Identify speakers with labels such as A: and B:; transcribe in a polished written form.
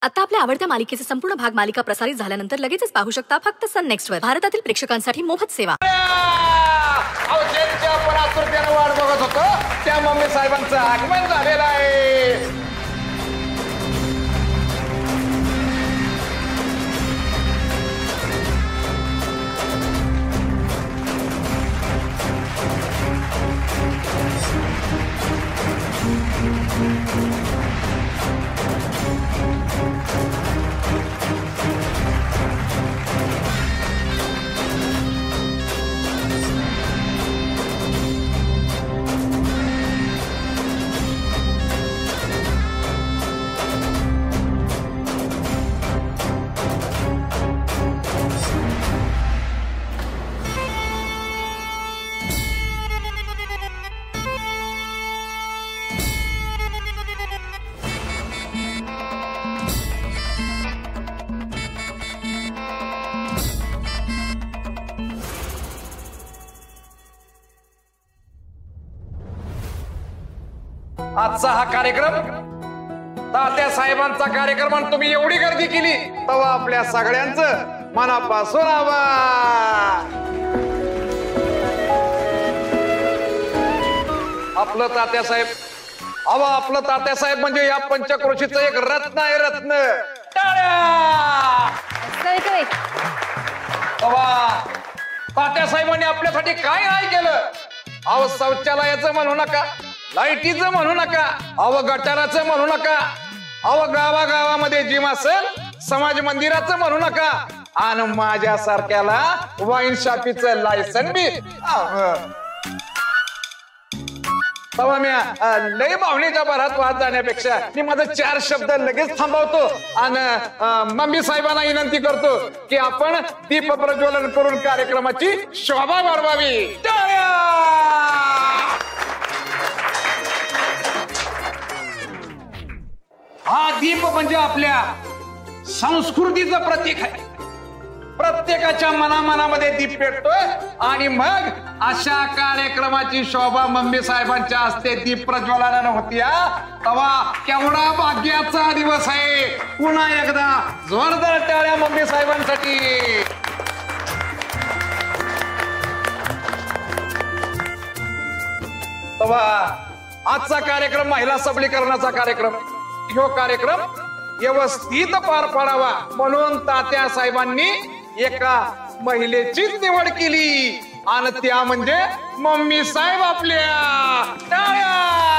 A: आता आपल्या आवडत्या मालिकेचे संपूर्ण भाग मालिका प्रसारित झाल्यानंतर लगेचच पाहू शकता फक्त सन नेक्स्ट वर. भारतातील प्रेक्षकांसाठी मोफत सेवा.
B: आपण आतुरतेने वाट बघत होतो त्या मम्मी साहेबांचं आगमन झालेलं आहे. आजचा हा कार्यक्रम तात्या साहेबांचा कार्यक्रम आणि तुम्ही एवढी गर्दी केली तेव्हा आपल्या सगळ्यांचं मनापासून आभार. आपलं तात्यासाहेब आपलं तात्यासाहेब म्हणजे या पंचक्रोशीचं एक रत्न आहे. रत्न. तात्यासाहेबांनी आपल्यासाठी काय नाही केलं. अहो शौचालयाचं म्हणू नका, लाईटीचं म्हणू नका, अव गटाराचं म्हणू नका, अव गावागावामध्ये जिम असेल समाज मंदिराचं म्हणू नका, आणि माझ्यासारख्याला वाईन शॉपीचं लायसन बी. तेव्हा मी लय भावनेच्या भरात वाद जाण्यापेक्षा मी माझे 4 शब्द लगेच थांबवतो आणि मम्मी साहेबांना विनंती करतो की आपण दीप प्रज्वलन करून कार्यक्रमाची शोभा वाढवावी. हा दीप म्हणजे आपल्या संस्कृतीचं प्रतीक आहे. प्रत्येकाच्या मनामध्ये दीप पेटतोय आणि मग अशा कार्यक्रमाची शोभा मम्मी साहेबांच्या हस्ते दीप प्रज्वलनानं होती. तेव्हा केवढा भाग्याचा दिवस आहे. पुन्हा एकदा जोरदार टाळ्या मम्मी साहेबांसाठी. तेव्हा आजचा कार्यक्रम महिला सबलीकरणाचा कार्यक्रम. ह्यो कार्यक्रम व्यवस्थित पार पाडावा म्हणून तात्या साहेबांनी एका महिलेचीच निवड केली आणि त्या म्हणजे मम्मी साहेब. आपल्या टाळ्या.